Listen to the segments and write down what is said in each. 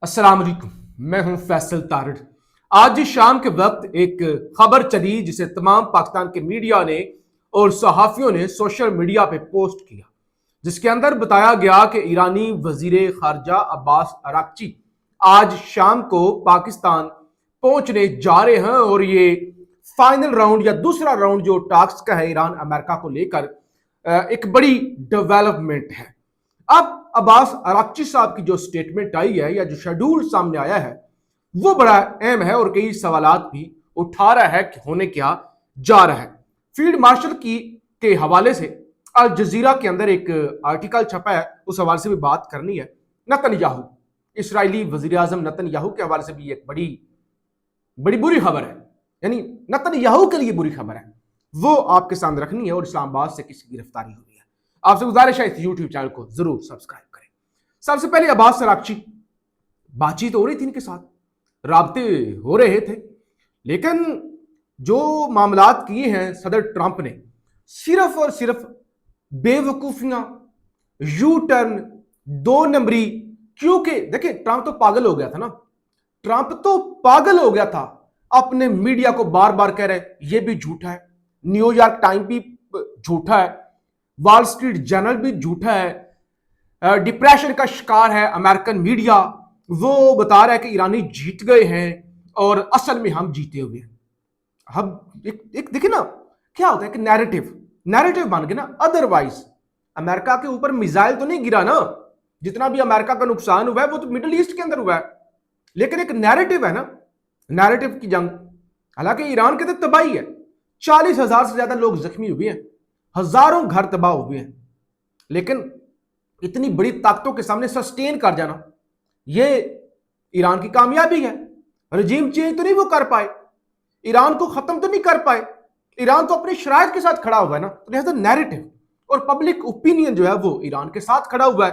अस्सलाम वालेकुम, मैं हूं फैसल तारड़। आज शाम के वक्त एक खबर चली जिसे तमाम पाकिस्तान के मीडिया ने और सहाफियों ने सोशल मीडिया पे पोस्ट किया, जिसके अंदर बताया गया कि ईरानी वजीर खारजा अब्बास अराक्ची आज शाम को पाकिस्तान पहुंचने जा रहे हैं और ये फाइनल राउंड या दूसरा राउंड जो टॉक्स का है ईरान अमेरिका को लेकर एक बड़ी डेवलपमेंट है। अब अब्बास अराक्ची साहब की जो स्टेटमेंट आई है या जो शेड्यूल सामने आया है वो बड़ा अहम है और कई सवालात भी उठा रहा है कि होने क्या जा रहा है। फील्ड मार्शल की के हवाले से अल जजीरा के अंदर एक आर्टिकल छपा है, उस हवाले से भी बात करनी है। नेतन्याहू, इसराइली वजीर आजम नेतन्याहू के हवाले से भी एक बड़ी बड़ी बुरी खबर है, यानी नेतन्याहू के लिए बुरी खबर है, वो आपके सामने रखनी है। और इस्लामाबाद से किसी की गिरफ्तारी हुई है। आपसे गुजारिश है इस यूट्यूब चैनल को जरूर सब्सक्राइब करें। सबसे पहले अब्बास अराक्ची, बातचीत हो रही थी इनके साथ, राब्ते हो रहे थे, लेकिन जो मामलात किए हैं सदर ट्रंप ने, सिर्फ और सिर्फ बेवकूफियां, यू टर्न, दो नंबरी। क्योंकि देखिए ट्रंप तो पागल हो गया था ना, ट्रंप तो पागल हो गया था। अपने मीडिया को बार बार कह रहे ये भी झूठा है, न्यूयॉर्क टाइम भी झूठा है, वॉल स्ट्रीट जर्नल भी झूठा है, डिप्रेशन का शिकार है अमेरिकन मीडिया, वो बता रहा है कि ईरानी जीत गए हैं और असल में हम जीते हुए हैं। अब एक देखिए ना क्या होता है कि नैरेटिव बन गया ना। अदरवाइज अमेरिका के ऊपर मिसाइल तो नहीं गिरा ना, जितना भी अमेरिका का नुकसान हुआ है वो तो मिडिल ईस्ट के अंदर हुआ है, लेकिन एक नैरेटिव है ना, नैरेटिव की जंग। हालांकि ईरान के तो तबाही है, 40,000 से ज्यादा लोग जख्मी हुए हैं, हजारों घर तबाह हुए हैं, लेकिन इतनी बड़ी ताकतों के सामने सस्टेन कर जाना ये ईरान की कामयाबी है। रजीम चेंज तो नहीं वो कर पाए, ईरान को खत्म तो नहीं कर पाए, ईरान तो अपनी शराइत के साथ खड़ा हुआ है ना। तो लिहाजा नैरेटिव और पब्लिक ओपिनियन जो है वो ईरान के साथ खड़ा हुआ है।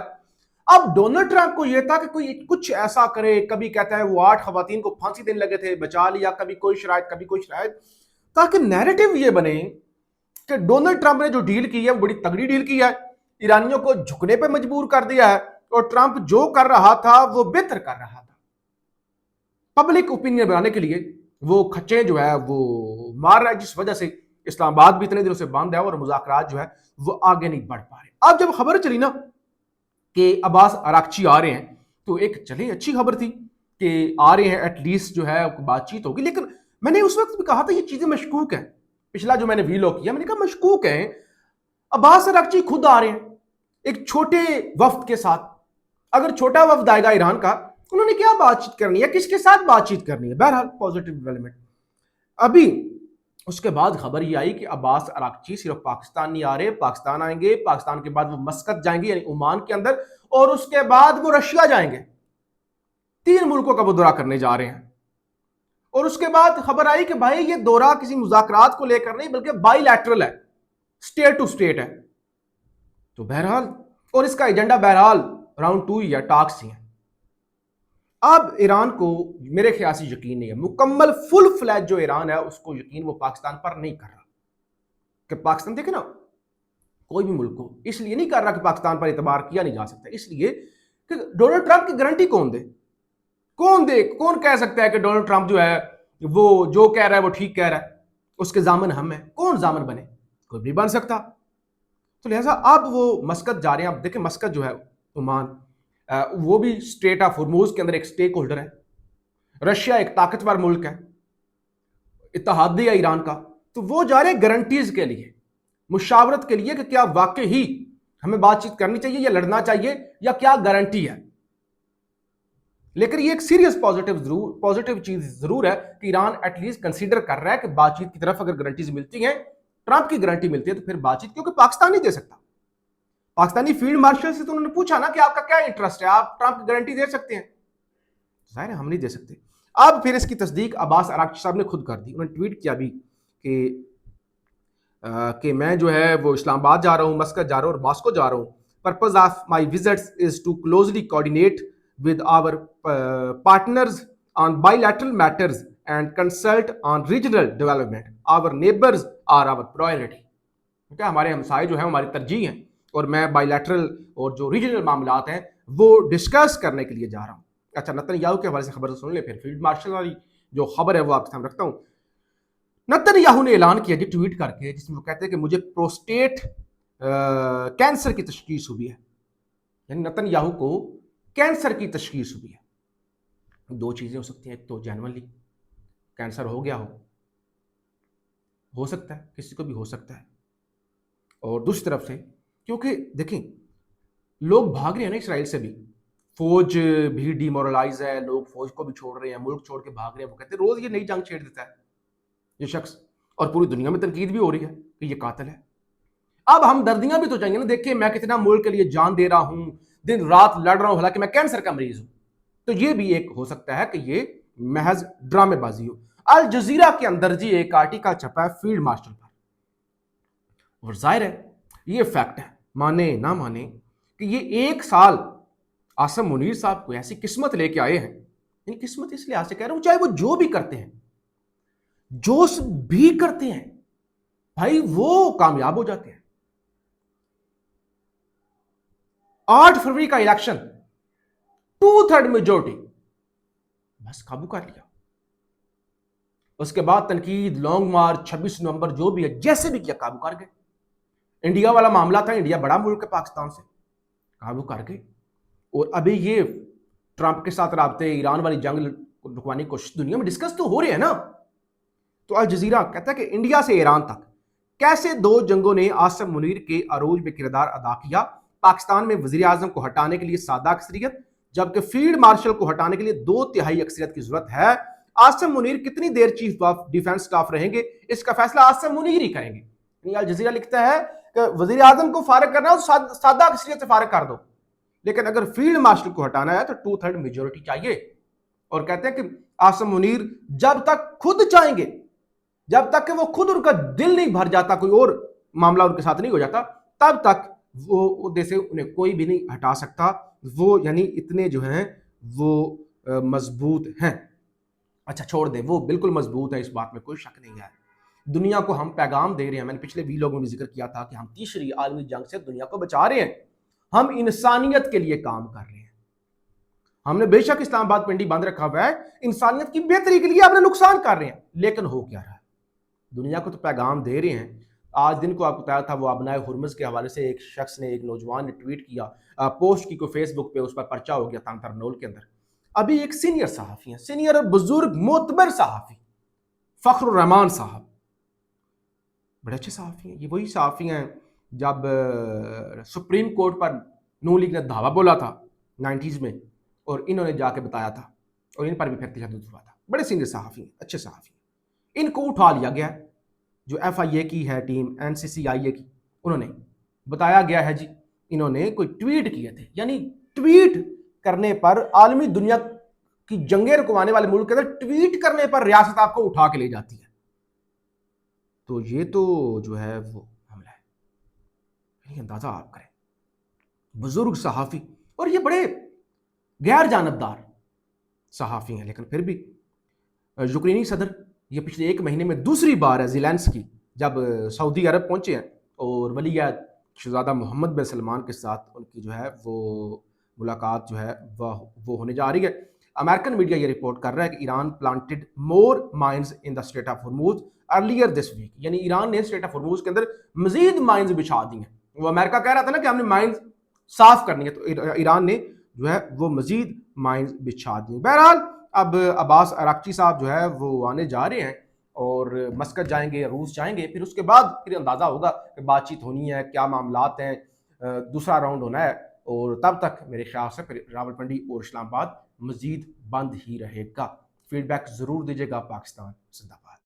अब डोनाल्ड ट्रंप को यह था कि कोई कुछ ऐसा करे, कभी कहता है वो 8 खवातीन को फांसी देने लगे थे, बचा लिया, कभी कोई शराइत कभी कोई शराइत, ताकि नैरेटिव ये बने कि डोनाल्ड ट्रंप ने जो डील की है वो बड़ी तगड़ी डील की है, ईरानियों को झुकने पे मजबूर कर दिया है और ट्रंप जो कर रहा था वो बेहतर कर रहा था। पब्लिक ओपिनियन बनाने के लिए वो खच्चे जो है वो मार रहा है, जिस वजह से इस्लामाबाद भी इतने दिनों से बंद है और मुज़ाकरात जो है वो आगे नहीं बढ़ पा रहे। अब जब खबर चली ना कि अब्बास अराक्ची आ रहे हैं, तो एक चले अच्छी खबर थी कि आ रहे हैं, एटलीस्ट जो है बातचीत होगी। लेकिन मैंने उस वक्त भी कहा था ये चीजें मशकूक है, पिछला जो मैंने वीलॉग किया मैंने कहा मशकूक है। अब्बास अराक्ची खुद आ रहे हैं एक छोटे वफ्द के साथ। अगर छोटा वफ्द आएगा ईरान का, उन्होंने क्या बातचीत करनी है, किसके साथ बातचीत करनी है? बहरहाल पॉजिटिव डेवलपमेंट। अभी उसके बाद खबर ये आई कि अब्बास अराक्ची सिर्फ पाकिस्तान नहीं आ रहे, पाकिस्तान आएंगे, पाकिस्तान के बाद वो मस्कत जाएंगे यानी ओमान के अंदर, और उसके बाद वो रशिया जाएंगे। 3 मुल्कों का वो दौरा करने जा रहे हैं। और उसके बाद खबर आई कि भाई ये दौरा किसी मुज़ाकरात को लेकर नहीं बल्कि बाईलैटरल है, स्टेट टू स्टेट है। तो बहरहाल और इसका एजेंडा बहरहाल राउंड 2 या टॉक्स ही है। अब ईरान को मेरे ख्याल से यकीन नहीं है, मुकम्मल फुल फ्लैज जो ईरान है उसको यकीन वो पाकिस्तान पर नहीं कर रहा। कि पाकिस्तान देखे ना, कोई भी मुल्क को इसलिए नहीं कर रहा कि पाकिस्तान पर एतबार किया नहीं जा सकता, इसलिए कि डोनाल्ड ट्रंप की गारंटी कौन दे, कौन कह सकता है कि डोनाल्ड ट्रंप जो है वो जो कह रहा है वो ठीक कह रहा है, उसके जामन हम हैं। कौन जामन बने? कोई भी बन सकता। तो लिहाजा अब वो मस्कत जा रहे हैं। अब देखें मस्कत जो है ओमान, वो भी स्टेट ऑफ हॉर्मोज के अंदर एक स्टेक होल्डर है, रशिया एक ताकतवर मुल्क है, इत्तेहादी है ईरान का। तो वो जा रहे हैं गारंटीज के लिए, मुशावरत के लिए कि क्या वाकई ही हमें बातचीत करनी चाहिए या लड़ना चाहिए या क्या गारंटी है। लेकिन ये एक सीरियस पॉजिटिव चीज जरूर है कि ईरान एटलीस्ट कंसीडर कर रहा है कि बातचीत की तरफ अगर गारंटीज मिलती हैं, ट्रंप की गारंटी मिलती है तो फिर बातचीत, क्योंकि पाकिस्तान नहीं दे सकता। पाकिस्तानी फील्ड मार्शल से तो उन्होंने पूछा ना कि आपका क्या इंटरेस्ट है, आप ट्रंप की गारंटी दे सकते हैं? जाहिर है हम नहीं दे सकते। अब फिर इसकी तस्दीक अब्बास अराक्ची साहब ने खुद कर दी। उन्होंने ट्वीट किया भी कि मैं जो है वो इस्लामाबाद जा रहा हूँ, मस्कत जा रहा हूँ और मॉस्को जा रहा हूँ। Purpose of my visits is to closely coordinate with our partners on bilateral matters and consult on regional development. Our neighbors are our priority. ठीक है, हमारे हमसाए जो है हमारी तरजीह हैं और मैं बायलैटरल और जो रीजनल मामलात हैं वो डिस्कस करने के लिए जा रहा हूँ। अच्छा, नेतन्याहू के हवाले से खबर सुन ले, फिर फील्ड मार्शल वाली जो खबर है वो आपके सामने रखता हूँ। नेतन्याहू ने ऐलान किया जी ट्वीट करके, जिसमें वो कहते हैं कि मुझे प्रोस्टेट कैंसर की तशखीस हुई है। यानी नेतन्याहू को कैंसर की तशखीस हुई है। दो चीजें हो सकती हैं, एक तो जेन्युइनली कैंसर हो गया हो सकता है, किसी को भी हो सकता है, और दूसरी तरफ से क्योंकि देखें लोग भाग रहे हैं ना इसराइल से भी, फौज भी डिमोरलाइज है, लोग फौज को भी छोड़ रहे हैं, मुल्क छोड़ के भाग रहे हैं। वो कहते हैं रोज ये नई जंग छेड़ देता है ये शख्स, और पूरी दुनिया में तनकीद भी हो रही है कि ये कातिल है। अब हम दर्दियां भी तो चाहिए ना, देखिए मैं कितना मुल्क के लिए जान दे रहा हूं, दिन रात लड़ रहा हूं, हालांकि मैं कैंसर का मरीज हूं। तो ये भी एक हो सकता है कि ये महज ड्रामेबाजी हो। अल जजीरा के अंदर जी एक आर्टिकल छपा है फील्ड मार्शल पर, और जाहिर है ये फैक्ट है, माने ना माने, कि ये एक साल आसम मुनीर साहब को ऐसी किस्मत लेके आए हैं। इन किस्मत इस लिहाज से कह रहा हूं, चाहे वो जो भी करते हैं, जोश भी करते हैं भाई, वो कामयाब हो जाते हैं। 8 फरवरी का इलेक्शन 2/3 मेजोरिटी, बस काबू कर लिया। उसके बाद तनकीद, लॉन्ग मार्च, 26 नवंबर जो भी है, जैसे भी किया काबू कर गए। इंडिया वाला मामला था, इंडिया बड़ा मुल्क है पाकिस्तान से, काबू कर गए। और अभी ये ट्रंप के साथ राब्ते, ईरान वाली जंग रुकवाने की कोशिश दुनिया में डिस्कस तो हो रही है ना। तो अल जजीरा कहता है कि इंडिया से ईरान तक कैसे दो जंगों ने आसिम मुनीर के अरूज में किरदार अदा किया। पाकिस्तान में वजीर आजम को हटाने के लिए सादा अक्सरियत, जबकि फील्ड मार्शल को हटाने के लिए 2/3 अक्सरियत की जरूरत है। आसिम मुनीर कितनी देर चीफ ऑफ डिफेंस स्टाफ रहेंगे, इसका फैसला आसिम मुनीर ही करेंगे। अल जजीरा लिखता है कि वजीर आजम को फारिग करना हो तो सादा अक्सरियत से फारिग कर दो, लेकिन अगर फील्ड मार्शल को हटाना है तो 2/3 मेजोरिटी चाहिए। और कहते हैं कि आसिम मुनीर जब तक खुद चाहेंगे, जब तक कि वो खुद उनका दिल नहीं भर जाता, कोई और मामला उनके साथ नहीं हो जाता, तब तक वो जैसे उन्हें कोई भी नहीं हटा सकता। वो यानी इतने जो हैं वो मजबूत हैं। अच्छा छोड़ दे, वो बिल्कुल मजबूत है, इस बात में कोई शक नहीं है। दुनिया को हम पैगाम दे रहे हैं, मैंने पिछले वीडियो में भी जिक्र किया था कि हम तीसरी आलमी जंग से दुनिया को बचा रहे हैं। हम इंसानियत के लिए काम कर रहे हैं। हमने बेशक इस्लामाबाद पिंडी बंद रखा हुआ है, इंसानियत की बेहतरी के लिए अपने नुकसान कर रहे हैं, लेकिन हो क्या रहा है, दुनिया को तो पैगाम दे रहे हैं। आज दिन को आपको बताया था, वो अबनाए हुर्मुज़ के हवाले से एक शख्स ने, एक नौजवान ने ट्वीट किया, पोस्ट की, को फेसबुक पे, उस पर पर्चा हो गया था तरनोल के अंदर। अभी एक सीनियर सहाफ़ी हैं, सीनियर बुजुर्ग मोतबर सहाफ़ी फ़ख्रुर रहमान साहब, बड़े अच्छे सहाफ़ी हैं। ये वही सहाफ़ी हैं जब सुप्रीम कोर्ट पर नून लीग ने धावा बोला था 90s में, और इन्होंने जाके बताया था, और इन पर भी फिर तशद्दुद हुआ था। बड़े सीनियर सहाफ़ी हैं, अच्छे सहाफ़ी। इनको उठा लिया गया, जो FIA की है टीम, NCCIA की, उन्होंने बताया गया है जी, इन्होंने कोई ट्वीट किए थे। यानी ट्वीट करने पर, आलमी दुनिया की जंगें रुकवाने वाले मुल्क के अंदर ट्वीट करने पर रियासत आपको उठा के ले जाती है। तो ये तो जो है वो हमला है, अंदाजा आप करें। बुजुर्ग सहाफ़ी, और ये बड़े गैर जानबदार सहाफ़ी हैं, लेकिन फिर भी यूक्रेनी सदर, ये पिछले 1 महीने में दूसरी बार है ज़ेलेंस्की जब सऊदी अरब पहुंचे हैं, और वलीअहद शहज़ादा मोहम्मद बिन सलमान के साथ उनकी जो है वो मुलाकात जो है वो होने जा रही है। अमेरिकन मीडिया ये रिपोर्ट कर रहा है कि Iran planted more mines in the strait of Hormuz earlier this week, यानी ईरान ने स्ट्रेट ऑफ हॉर्मुज़ के अंदर मजीद माइंस बिछा दी हैं। वो अमेरिका कह रहा था ना कि हमने माइंस साफ करनी है, तो ईरान ने जो है वो मजीद माइंस बिछा दी। बहरहाल अब अब्बास अराक्ची साहब जो है वो आने जा रहे हैं, और मस्कत जाएंगे, रूस जाएंगे, फिर उसके बाद फिर अंदाज़ा होगा कि बातचीत होनी है, क्या मामलात हैं, दूसरा राउंड होना है। और तब तक मेरे ख्याल से फिर रावलपिंडी और इस्लामाबाद मजीद बंद ही रहेगा। फीडबैक ज़रूर दीजिएगा। पाकिस्तान जिंदाबाद।